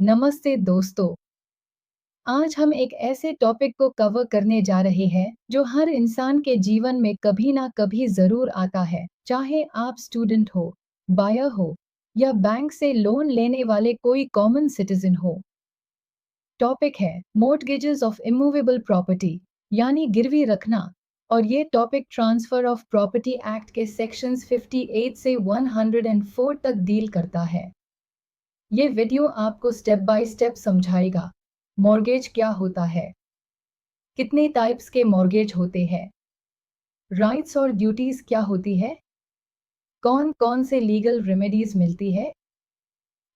नमस्ते दोस्तों। आज हम एक ऐसे टॉपिक को कवर करने जा रहे हैं जो हर इंसान के जीवन में कभी ना कभी जरूर आता है, चाहे आप स्टूडेंट हो, बायर हो या बैंक से लोन लेने वाले कोई कॉमन सिटीजन हो। टॉपिक है मॉर्टगेजेस ऑफ इमूवेबल प्रॉपर्टी, यानी गिरवी रखना। और ये topic transfer of property act के सेक्शंस 58 से 104 तक डील करता है। ये वीडियो आपको स्टेप बाय स्टेप समझाएगा मॉर्गेज क्या होता है, कितने टाइप्स के मॉर्गेज होते हैं, राइट्स और ड्यूटीज क्या होती है, कौन कौन से लीगल रेमेडीज मिलती है।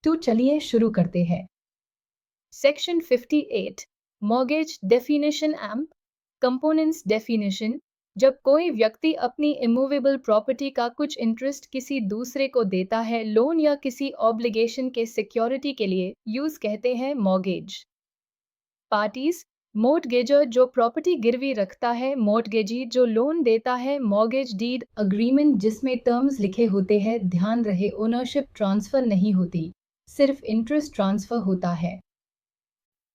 तो चलिए शुरू करते हैं। Section 58 mortgage definition and components definition. जब कोई व्यक्ति अपनी इमूवेबल प्रॉपर्टी का कुछ इंटरेस्ट किसी दूसरे को देता है लोन या किसी ऑब्लिगेशन के सिक्योरिटी के लिए, यूज कहते हैं मॉर्गेज। पार्टीज मोर्टगेजर जो प्रॉपर्टी गिरवी रखता है, मोर्टगेजी जो लोन देता है, मॉर्गेज डीड अग्रीमेंट जिसमें टर्म्स लिखे होते हैं। ध्यान रहे ओनरशिप ट्रांसफर नहीं होती, सिर्फ इंटरेस्ट ट्रांसफर होता है।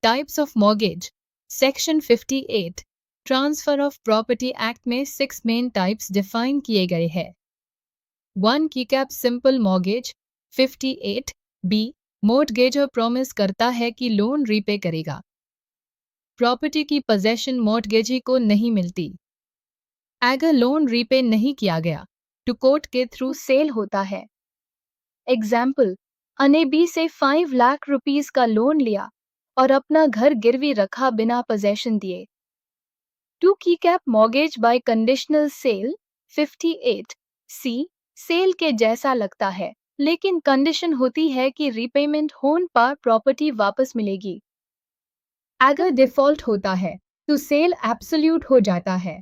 Types of mortgage section 58 transfer of property act में 6 मेन टाइप्स डिफाइन किए गए हैं। 1 की कैप simple mortgage. 58 B mortgagor promise करता है कि लोन रीपे करेगा। प्रॉपर्टी की पोजेशन मॉर्टगेजी को नहीं मिलती। अगर लोन रीपे नहीं किया गया तो कोर्ट के थ्रू सेल होता है। एग्जाम्पल, अने बी से 5 लाख रुपीस का लोन लिया और अपना घर गिरवी रखा बिना पोजेशन दिए। 2 की कैप mortgage by conditional sale. 58 C sale के जैसा लगता है, लेकिन कंडीशन होती है कि रीपेमेंट होने पर प्रॉपर्टी वापस मिलेगी। अगर डिफॉल्ट होता है तो सेल एब्सोल्यूट हो जाता है।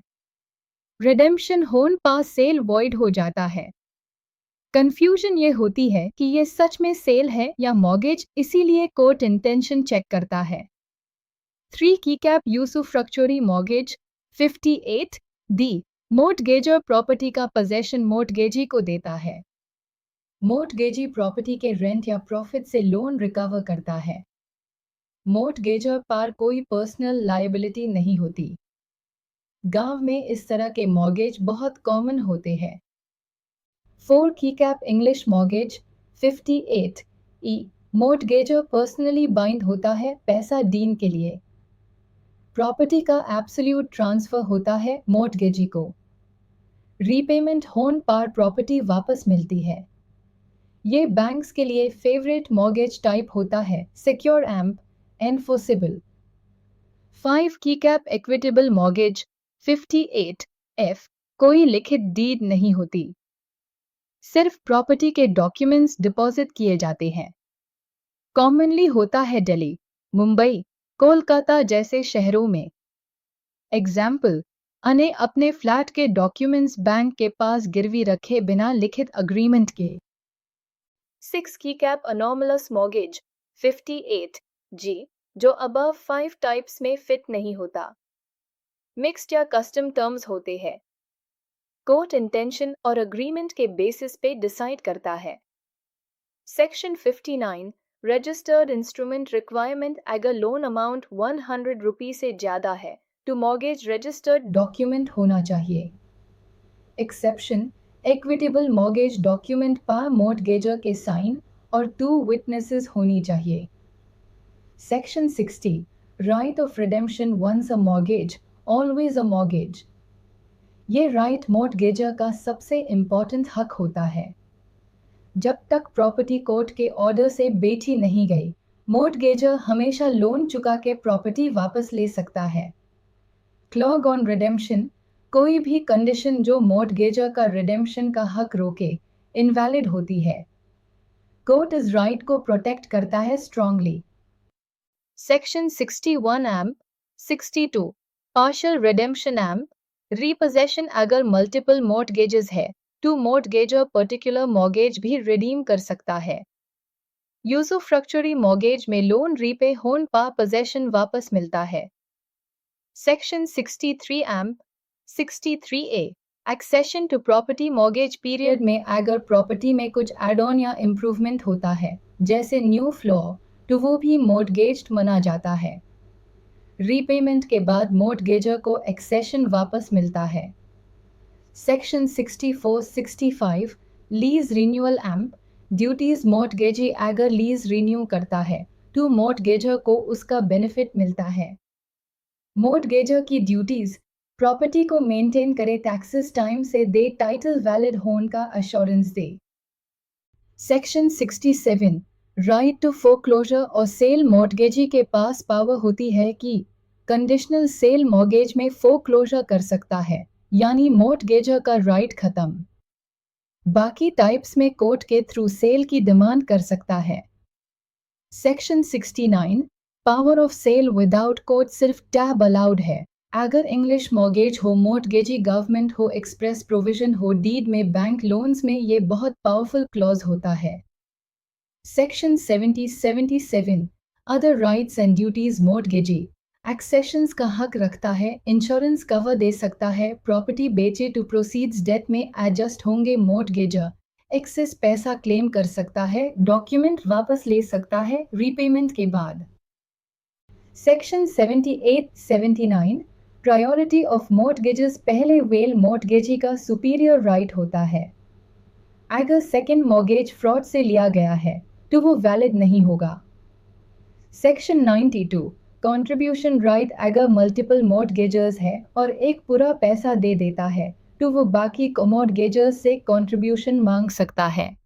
रिडेम्पशन होने पर सेल वॉइड हो जाता है। कंफ्यूजन ये होती है कि ये सच में सेल है या मॉर्गेज, इसीलिए कोर्ट इंटेंशन चेक करता है। 3 की कैप यूसुफ्रक्चुअरी मॉर्गेज। 58 डी मोर्टगेजर प्रॉपर्टी का पोजेशन मोर्टगेजी को देता है। मोर्टगेजी प्रॉपर्टी के रेंट या प्रॉफिट से लोन रिकवर करता है। मोर्टगेजर पर कोई पर्सनल लायबिलिटी नहीं होती। गांव में इस तरह के मॉर्गेज बहुत कॉमन होते हैं। 4 की कैप इंग्लिश मॉर्गेज। 58 ई मोर्टगेजर पर्सनली बाइंड होता है पैसा डीन के लिए। प्रॉपर्टी का एब्सोल्यूट ट्रांसफर होता है मोर्टगेजी को। रीपेमेंट होने पर प्रॉपर्टी वापस मिलती है। ये बैंक्स के लिए फेवरेट मॉर्गेज टाइप होता है, सिक्योर एम्प एनफोर्सेबल। 5 की कैप इक्विटेबल मॉर्गेज। 58 एफ कोई लिखित डीड नहीं होती, सिर्फ प्रॉपर्टी के डॉक्यूमेंट्स डिपॉजिट किए जाते हैं। कॉमनली होता है दिल्ली, मुंबई, कोलकाता जैसे शहरों में। एग्जाम्पल, अने अपने फ्लैट के डॉक्यूमेंट्स बैंक के पास गिरवी रखे बिना लिखित अग्रीमेंट के। 6 की कैप अनॉमलस मॉर्गेज। 58 जी जो अबव 5 टाइप्स में फिट नहीं होता। मिक्स्ड या कस्टम टर्म्स होते हैं। कोर्ट इंटेंशन और अग्रीमेंट के बेसिस पे डिसाइड करता है। Section 59 registered instrument requirement. अगर लोन अमाउंट 100 रुपये से ज़्यादा है तो मॉर्गेज रजिस्टर्ड डॉक्यूमेंट होना चाहिए। एक्सेप्शन, इक्विटेबल मॉर्गेज डॉक्यूमेंट पर मॉर्टगेजर के साइन और 2 विटनेसेस होनी चाहिए। Section 60 right of redemption. Once a mortgage always a mortgage. ये राइट मॉर्टगेजर का सबसे इम्पॉर्टेंट हक होता है। जब तक प्रॉपर्टी कोर्ट के ऑर्डर से बेची नहीं गई, मॉर्टगेजर हमेशा लोन चुका के प्रॉपर्टी वापस ले सकता है। क्लॉज ऑन रिडेम्पशन, कोई भी कंडीशन जो मॉर्टगेजर का रिडेम्पशन का हक रोके, इनवैलिड होती है। कोर्ट इस राइट को प्रोटेक्ट करता है strongly. Section 61 amp 62 partial redemption amp repossession. अगर मल्टीपल मॉर्टगेजेस है तो मॉर्टगेजर पर्टिकुलर मॉर्गेज भी रिडीम कर सकता है। यूसुफ्रक्चुअरी मॉर्गेज में लोन रीपे होने पर पोजेशन वापस मिलता है। Section 63 amp 63 A accession to property mortgage period में अगर प्रॉपर्टी में कुछ एड ऑन या इम्प्रूवमेंट होता है, जैसे न्यू फ्लोर, तो वो भी मॉर्टगेज्ड माना जाता है। रीपेमेंट के बाद मॉर्टगेजर को एक्सेशन वापस मिलता है। Section 64-65 lease renewal amp duties mortgagee अगर लीज रिन्यू करता है तो मॉर्टगेजर को उसका बेनिफिट मिलता है। मॉर्टगेजर की ड्यूटीज प्रॉपर्टी को मेंटेन करे, टैक्सेस टाइम से दे, टाइटल वैलिड होने का अश्योरेंस दे। सेक्शन 67 राइट टू फोरक्लोजर और सेल मॉर्टगेजी के पास पावर होती है कि कंडीशनल सेल मॉर्गेज में फोरक्लोजर कर सकता है, यानी मॉर्टगेजर का राइट खत्म। बाकी टाइप्स में कोर्ट के थ्रू सेल की डिमांड कर सकता है। Section 69 power of sale without court सिर्फ टैब अलाउड है अगर इंग्लिश मॉर्गेज हो, मॉर्टगेजी गवर्नमेंट हो, एक्सप्रेस प्रोविजन हो, डीड में, बैंक लोन्स में ये बहुत पावरफुल क्लॉज होता है। Section 77 other rights and duties mortgagee accessions का हक रखता है, इंश्योरेंस कवर दे सकता है, प्रॉपर्टी बेचे टू प्रोसीड्स डेट में एडजस्ट होंगे, मॉर्टगेजर एक्सेस पैसा क्लेम कर सकता है, डॉक्यूमेंट वापस ले सकता है रीपेमेंट के बाद। सेक्शन 78-79 प्रायोरिटी ऑफ मॉर्टगेजेस पहले वेल मॉर्टगेजी का सुपीरियर राइट होता है। अगर सेकेंड मॉर्गेज फ्रॉड से लिया गया है तो वो वैलिड नहीं होगा। सेक्शन 92 कंट्रीब्यूशन राइट अगर मल्टीपल मॉर्टगेजर्स है और एक पूरा पैसा दे देता है तो वो बाकी मॉर्टगेजर्स से कंट्रीब्यूशन मांग सकता है।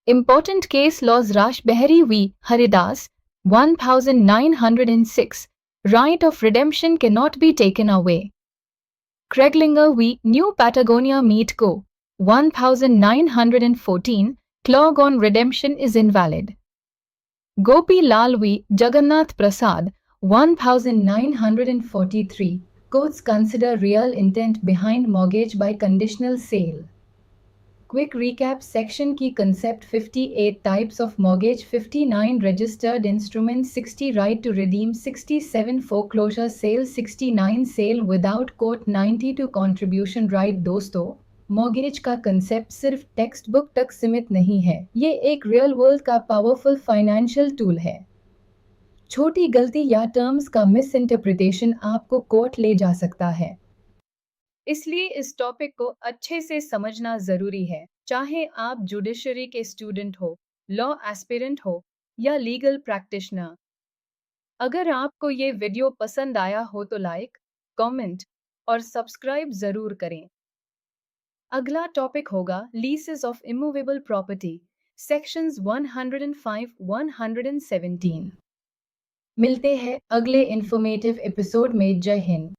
Important case laws Rashbehari v. Haridas 1906 right of redemption cannot be taken away. Kreglinger v. New Patagonia Meat Co. 1914 clause on redemption is invalid. Gopi Lal v. Jagannath Prasad 1943 courts consider real intent behind mortgage by conditional sale. Quick recap section की concept 58 types of mortgage 59 registered instruments 60 right to redeem 67 foreclosure sale 69 sale without court 92 contribution right। दोस्तों mortgage का concept सिर्फ text book तक सीमित नहीं है, ये एक रियल वर्ल्ड का पावरफुल फाइनेंशियल टूल है। छोटी गलती या टर्म्स का मिस इंटरप्रिटेशन आपको कोर्ट ले जा सकता है, इसलिए इस टॉपिक को अच्छे से समझना जरूरी है, चाहे आप जुडिशरी के स्टूडेंट हो, लॉ एस्पिरेंट हो या लीगल प्रैक्टिशनर। अगर आपको ये वीडियो पसंद आया हो तो लाइक, कमेंट और सब्सक्राइब जरूर करें। अगला टॉपिक होगा laissez of immovable property sections 105-117। मिलते हैं अगले इंफॉर्मेटिव एपिसोड में। जय हिंद।